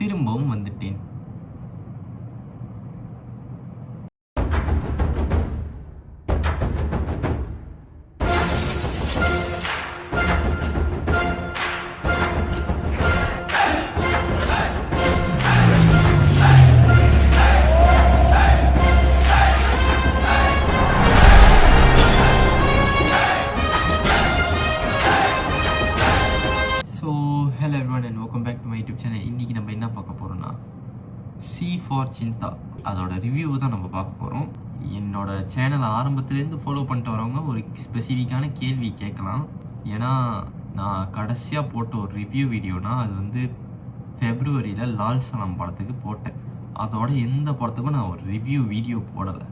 திரும்பவும் வந்துட்டேன். Hello everyone and welcome back to my YouTube channel. இன்றைக்கி நம்ம என்ன பார்க்க போகிறோம்னா சி ஃபார் சிந்தா அதோட ரிவ்யூ தான் நம்ம பார்க்க போகிறோம். என்னோட சேனலை ஆரம்பத்துலேருந்து ஃபாலோ பண்ணிட்டு வரவங்க ஒரு ஸ்பெசிஃபிக்கான கேள்வி கேட்கலாம். ஏன்னா நான் கடைசியாக போட்ட ஒரு ரிவ்யூ வீடியோனா அது வந்து ஃபெப்ரவரியில் லால் சலாம் படத்துக்கு போட்டேன். அதோட எந்த படத்துக்கும் நான் ஒரு ரிவ்யூ வீடியோ போடலை.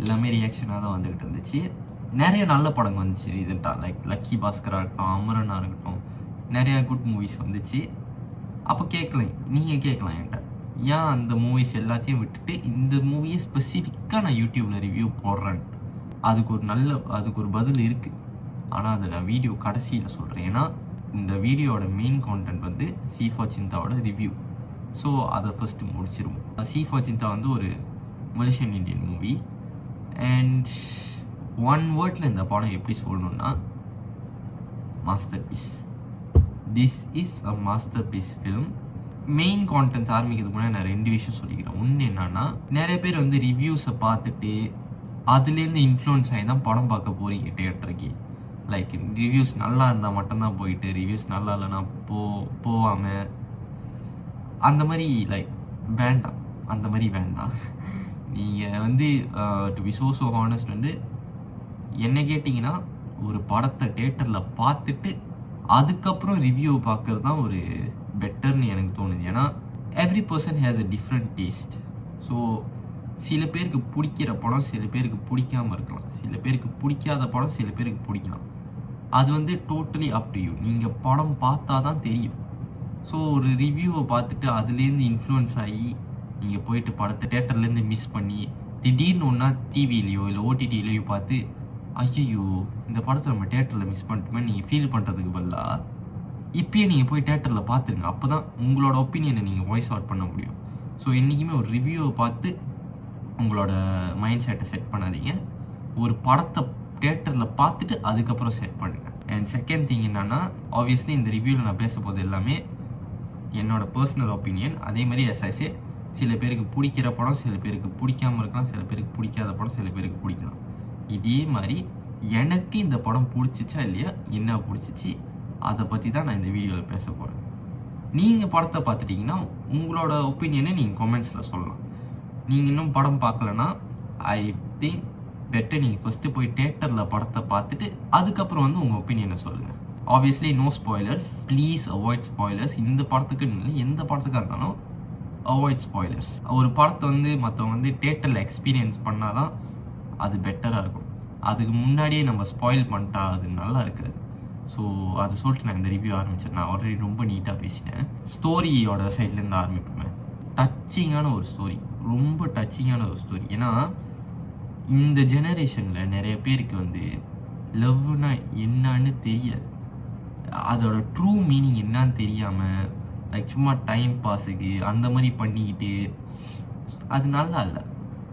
எல்லாமே ரியாக்ஷனாக தான் வந்துக்கிட்டு இருந்துச்சு. நிறைய நல்ல படங்கள் வந்துச்சு ரீசெண்டாக, லைக் லக்கி பாஸ்கராக இருக்கட்டும், அமரனாக இருக்கட்டும், நிறையா குட் மூவிஸ் வந்துச்சு. அப்போ நீங்கள் கேட்கலாம் என்கிட்ட, ஏன் அந்த மூவிஸ் எல்லாத்தையும் விட்டுட்டு இந்த மூவியை ஸ்பெசிஃபிக்காக நான் யூடியூப்பில் ரிவ்யூ போடுறேன். அதுக்கு ஒரு பதில் இருக்குது. ஆனால் அதை நான் வீடியோ கடைசியில் சொல்கிறேன். ஏன்னா இந்த வீடியோட மெயின் கான்டென்ட் வந்து சி ஃபார் சிந்தாவோட ரிவ்யூ. ஸோ அதை ஃபஸ்ட்டு முடிச்சிருவோம். சி ஃபார் சிந்தா வந்து ஒரு Malaysian Indian movie. And one வேர்டில் இந்த படம் எப்படி சொல்லணுன்னா masterpiece. This is a masterpiece film. Main contents ஆரம்பிக்கிறதுக்கு முன்னாடி நான் 2 விஷயம் சொல்லிக்கிறேன். ஒன்று என்னன்னா, நிறைய பேர் வந்து ரிவ்யூஸை பார்த்துட்டு அதுலேருந்து இன்ஃப்ளூயன்ஸ் ஆகி தான் படம் பார்க்க போகிறீங்க தியேட்டருக்கு. லைக் ரிவ்யூஸ் நல்லா இருந்தால் மட்டும்தான் போயிட்டு, ரிவ்யூஸ் நல்லா இல்லைன்னா போகாமல் அந்த மாதிரி வேண்டாம். அந்த மாதிரி வேண்டாம். நீங்கள் வந்து டு பி ஸோ ஹானஸ்ட் வந்து என்ன கேட்டிங்கன்னா, ஒரு படத்தை தியேட்டரில் பார்த்துட்டு அதுக்கப்புறம் ரிவ்யூ பார்க்குறது தான் ஒரு பெட்டர்னு எனக்கு தோணுது. ஏன்னா every person has a different taste. So சில பேருக்கு பிடிக்கிற படம் சில பேருக்கு பிடிக்காமல் இருக்கலாம், சில பேருக்கு பிடிக்காத படம் சில பேருக்கு பிடிக்கலாம். அது வந்து டோட்டலி அப் டு யூ. நீங்கள் படம் பார்த்தா தான் தெரியும். ஸோ ஒரு ரிவ்யூவை பார்த்துட்டு அதுலேருந்து இன்ஃப்ளூயன்ஸ் ஆகி நீங்கள் போயிட்டு படத்தை தேட்டர்லேருந்து மிஸ் பண்ணி திடீர்னு ஒன்றா டிவிலேயோ இல்லை ஓடிடியிலையோ பார்த்து ஐயோ இந்த படத்தை நம்ம தேட்டரில் மிஸ் பண்ணிட்டோமே நீங்கள் ஃபீல் பண்ணுறதுக்கு பதிலாக இப்பயே நீங்கள் போய் தேட்டரில் பார்த்துருங்க. அப்போ தான் உங்களோட ஒப்பீனியனை நீங்கள் வாய்ஸ் அவுட் பண்ண முடியும். ஸோ என்றைக்குமே ஒரு ரிவ்யூவை பார்த்து உங்களோட மைண்ட் செட்டை செட் பண்ணாதீங்க. ஒரு படத்தை தேட்டரில் பார்த்துட்டு அதுக்கப்புறம் செட் பண்ணுங்கள். அண்ட் செகண்ட் திங் என்னன்னா, ஆப்வியஸ்லி இந்த ரிவ்யூவில் நான் பேச போது எல்லாமே என்னோட பர்சனல் ஒப்பீனியன். அதே மாதிரி எஸ்ஐசே சில பேருக்கு பிடிக்கிற படம் சில பேருக்கு பிடிக்காமல் இருக்கலாம், சில பேருக்கு பிடிக்காத படம் சில பேருக்கு பிடிக்கலாம். இதே மாதிரி எனக்கு இந்த படம் பிடிச்சிச்சா இல்லையா, என்ன பிடிச்சிச்சு, அதை பற்றி தான் நான் இந்த வீடியோவில் பேச போகிறேன். நீங்கள் படத்தை பார்த்துட்டிங்கன்னா உங்களோட ஒப்பீனியனை நீங்கள் கமெண்ட்ஸில் சொல்லலாம். நீங்கள் இன்னும் படம் பார்க்கலன்னா ஐ திங்க் பெட்டர் நீங்கள் ஃபஸ்ட்டு போய் தேட்டரில் படத்தை பார்த்துட்டு அதுக்கப்புறம் வந்து உங்கள் ஒப்பீனியனை சொல்லுங்கள். Obviously no spoilers, please avoid spoilers. இந்த படத்துக்கு இல்லை, எந்த படத்துக்காக இருந்தாலும் அவாய்ட் ஸ்பாய்லர்ஸ். ஒரு படத்தை வந்து மற்றவங்க வந்து தேட்டரில் எக்ஸ்பீரியன்ஸ் பண்ணால் தான் அது பெட்டராக இருக்கும். அதுக்கு முன்னாடியே நம்ம ஸ்பாயில் பண்ணிட்டா அது நல்லா இருக்காது. ஸோ அதை சொல்லிட்டு நான் இந்த ரிவ்யூ ஆரம்பித்தேன். நான் ஆல்ரெடி ரொம்ப நீட்டாக பேசிட்டேன். ஸ்டோரியோட சைட்லேருந்து ஆரம்பிப்பேன். டச்சிங்கான ஒரு ஸ்டோரி, ரொம்ப டச்சிங்கான ஒரு ஸ்டோரி. ஏன்னா இந்த ஜெனரேஷனில் நிறைய பேருக்கு வந்து லவ்னா என்னன்னு தெரியாது. அதோட ட்ரூ மீனிங் என்னான்னு தெரியாமல் லைக் சும்மா டைம் பாஸுக்கு அந்த மாதிரி பண்ணிக்கிட்டு அது நல்லா இல்லை.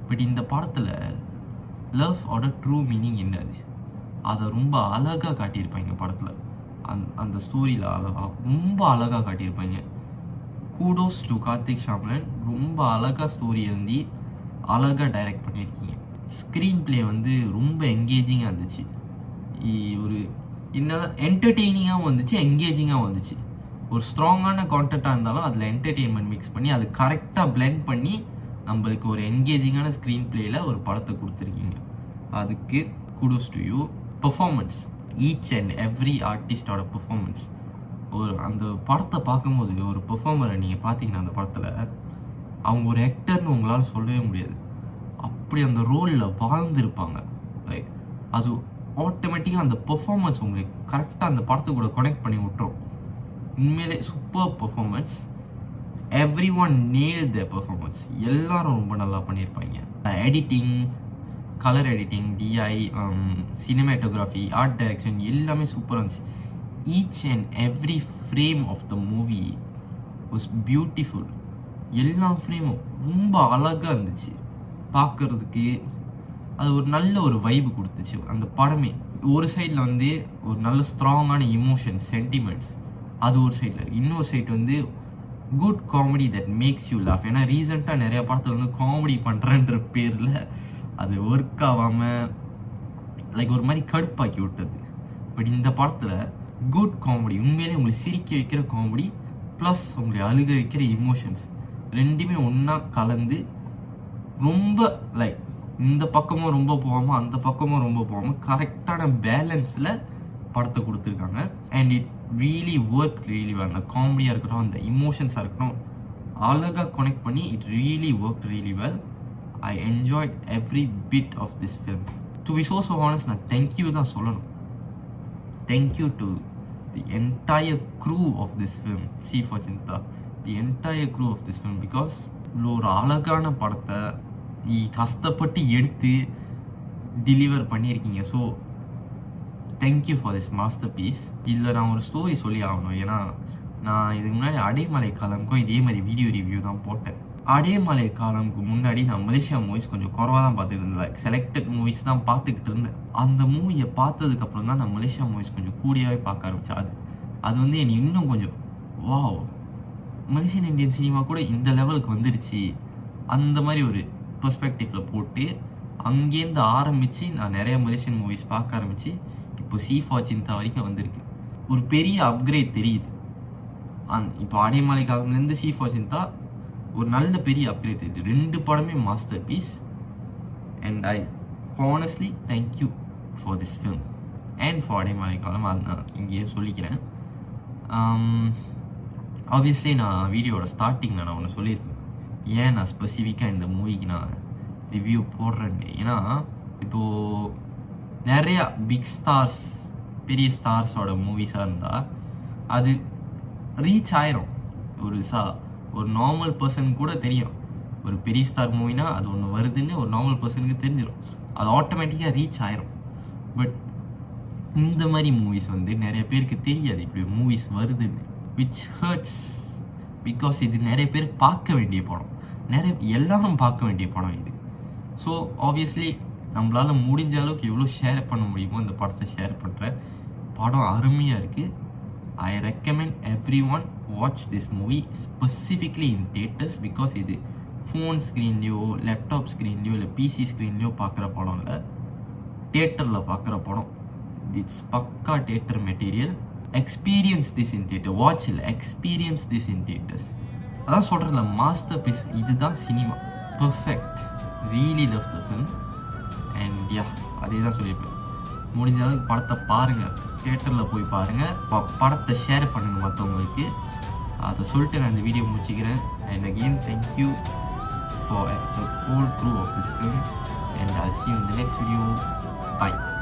பட் இந்த படத்தில் லவ்வோட ட்ரூ மீனிங் என்னது அதை ரொம்ப அழகாக காட்டியிருப்பாங்க படத்தில். அந்த ஸ்டோரியில் ரொம்ப அழகாக காட்டியிருப்பாங்க. Kudos to Karthik Shamlan. ரொம்ப அழகாக ஸ்டோரி எழுதி அழகாக டைரக்ட் பண்ணியிருக்கீங்க. ஸ்க்ரீன் பிளே வந்து ரொம்ப என்கேஜிங்காக இருந்துச்சு. ஒரு என்னதான் என்டர்டெய்னிங்காகவும் வந்துச்சு, என்கேஜிங்காகவும் வந்துச்சு. ஒரு ஸ்ட்ராங்கான கான்டென்ட்டாக இருந்தாலும் அதில் என்டர்டெயின்மெண்ட் மிக்ஸ் பண்ணி அது கரெக்டாக பிளெண்ட் பண்ணி நம்மளுக்கு ஒரு என்கேஜிங்கான ஸ்க்ரீன் பிளேயில் ஒரு படத்தை கொடுத்துருக்கீங்க. அதுக்கு kudos to you. Performance, each and every ஆர்டிஸ்டோட பெர்ஃபார்மன்ஸ். அந்த படத்தை பார்க்கும்போது ஒரு பெர்ஃபார்மரை நீங்கள் பார்த்தீங்கன்னா அந்த படத்தில் அவங்க ஒரு ஆக்டர்னு உங்களால் சொல்லவே முடியாது. அப்படி அந்த ரோலில் வாழ்ந்துருப்பாங்க. லைக் அது ஆட்டோமேட்டிக்காக அந்த பெர்ஃபார்மன்ஸ் உங்களுக்கு கரெக்டாக அந்த படத்தை கூட கனெக்ட் பண்ணி விட்டுரும். உண்மையிலே super performance. Everyone nail the performance. எல்லாரும் ரொம்ப நல்லா பண்ணியிருப்பாங்க. Editing, colour editing, DI, cinematography, art direction எல்லாமே சூப்பராக இருந்துச்சு. Each and every frame of the movie was beautiful. எல்லா ஃப்ரேமும் ரொம்ப அழகாக இருந்துச்சு பார்க்குறதுக்கு. அது ஒரு நல்ல ஒரு வைப்பு கொடுத்துச்சு அந்த படமே. ஒரு சைடில் வந்து ஒரு நல்ல ஸ்ட்ராங்கான இமோஷன்ஸ் சென்டிமெண்ட்ஸ் அது ஒரு சைடில், இன்னொரு சைட் வந்து good comedy that makes you laugh. ஏன்னா ரீசெண்டாக நிறைய படத்தில் வந்து காமெடி பண்ணுறன்ற பேரில் அது ஒர்க் ஆகாமல் லைக் ஒரு மாதிரி கடுப்பாக்கி விட்டது. பட் இந்த படத்தில் குட் காமெடி, உண்மையிலே உங்களை சிரிக்க வைக்கிற காமெடி ப்ளஸ் உங்களை அழுக வைக்கிற இமோஷன்ஸ் ரெண்டுமே ஒன்றா கலந்து ரொம்ப லைக் இந்த பக்கமும் ரொம்ப போகாமல் அந்த பக்கமும் ரொம்ப போகாமல் கரெக்டான பேலன்ஸில் படத்தை கொடுத்துருக்காங்க. And it really work really well. அந்த காமெடியாக இருக்கட்டும், அந்த இமோஷன்ஸாக இருக்கட்டும், அழகாக கனெக்ட் பண்ணி it really work really well. I enjoyed every bit of this film. To be so honest, நான் தேங்க்யூ தான் சொல்லணும். Thank you to the entire crew of this film, C for Chintha, the entire crew of this film. Because இவ்வளோ ஒரு அழகான படத்தை நீ கஷ்டப்பட்டு எடுத்து டெலிவர் பண்ணியிருக்கீங்க. So thank you for this master piece. இதில் நான் ஒரு ஸ்டோரி சொல்லி ஆகணும். ஏன்னா நான் இதுக்கு முன்னாடி அடைமலை காலமுக்கும் இதே மாதிரி வீடியோ ரிவ்யூ தான் போட்டேன். அடைமலை காலமுக்கு முன்னாடி நான் மலேசியா மூவிஸ் கொஞ்சம் குறவாக தான் பார்த்துட்டு இருந்தேன். லைக் செலக்டட் மூவிஸ் தான் பார்த்துக்கிட்டு இருந்தேன். அந்த மூவியை பார்த்ததுக்கப்புறம் தான் நான் மலேசியா மூவிஸ் கொஞ்சம் கூடியாகவே பார்க்க ஆரம்பித்தேன். அது வந்து என்னை இன்னும் கொஞ்சம் வாவ், மலேசியன் இந்தியன் சினிமா கூட இந்த லெவலுக்கு வந்துருச்சு அந்த மாதிரி ஒரு பெர்ஸ்பெக்டிவில் போட்டு அங்கேருந்து ஆரம்பித்து நான் நிறைய மலேசியன் மூவிஸ் பார்க்க ஆரம்பித்து இப்போ சி ஃபார் சிந்தா வரைக்கும் வந்திருக்கு. ஒரு பெரிய அப்கிரேட் தெரியுது. இப்போ அடைமலை காலம்லேருந்து சி ஃபார் சிந்தா ஒரு நல்ல பெரிய அப்கிரேட் தெரியுது. ரெண்டு படமே masterpiece. And I honestly thank you for this film and for Adaimalai Kaalam. அது நான் இங்கேயே சொல்லிக்கிறேன். ஆப்வியஸ்லி நான் வீடியோட ஸ்டார்டிங்கில் நான் ஒன்று சொல்லியிருப்பேன் ஏன் நான் ஸ்பெசிஃபிக்காக இந்த மூவிக்கு நான் ரிவ்யூ போடுறேன்னு. ஏன்னா இப்போது நிறையா பிக் ஸ்டார்ஸ், பெரிய ஸ்டார்ஸோட மூவிஸாக இருந்தால் அது ரீச் ஆயிரும். ஒரு நார்மல் பர்சன் கூட தெரியும். ஒரு பெரிய ஸ்டார் மூவினா அது ஒன்று வருதுன்னு ஒரு நார்மல் பர்சனுக்கு தெரிஞ்சிடும். அது ஆட்டோமேட்டிக்காக ரீச் ஆயிரும். பட் இந்த மாதிரி மூவிஸ் வந்து நிறைய பேருக்கு தெரியாது இப்படி மூவிஸ் வருதுன்னு, விச் ஹர்ட்ஸ். பிகாஸ் இது நிறைய பேர் பார்க்க வேண்டிய படம், எல்லாரும் பார்க்க வேண்டிய படம் இது. ஸோ ஆப்வியஸ்லி நம்மளால் முடிஞ்ச அளவுக்கு எவ்வளோ ஷேர் பண்ண முடியுமோ இந்த படத்தை ஷேர் பண்ணுறேன். படம் அருமையாக இருக்குது. I recommend every one watch this movie specifically in theatres. Because இது ஃபோன் ஸ்க்ரீன்லேயோ லேப்டாப் ஸ்க்ரீன்லேயோ இல்லை பிசி ஸ்க்ரீன்லேயோ பார்க்குற படம் இல்லை, தியேட்டரில் பார்க்குற படம். இட்ஸ் பக்கா theatre material. Experience this in theatre. Watch இல்லை, எக்ஸ்பீரியன்ஸ் திஸ் இன் தியேட்டர்ஸ். அதான் சொல்கிறேன்ல, மாஸ்டர் பீஸ். இதுதான் cinema, perfect. Really love the film. And yeah, அதே தான் சொல்லியிருப்பேன். முடிஞ்ச அளவுக்கு படத்தை பாருங்கள், தியேட்டரில் போய் பாருங்கள், படத்தை ஷேர் பண்ணுங்கள் மற்றவங்களுக்கு. அதை சொல்லிட்டு நான் இந்த வீடியோ முடிச்சுக்கிறேன். And again thank you for the whole crew of this film. And I'll see you in the next video. Bye.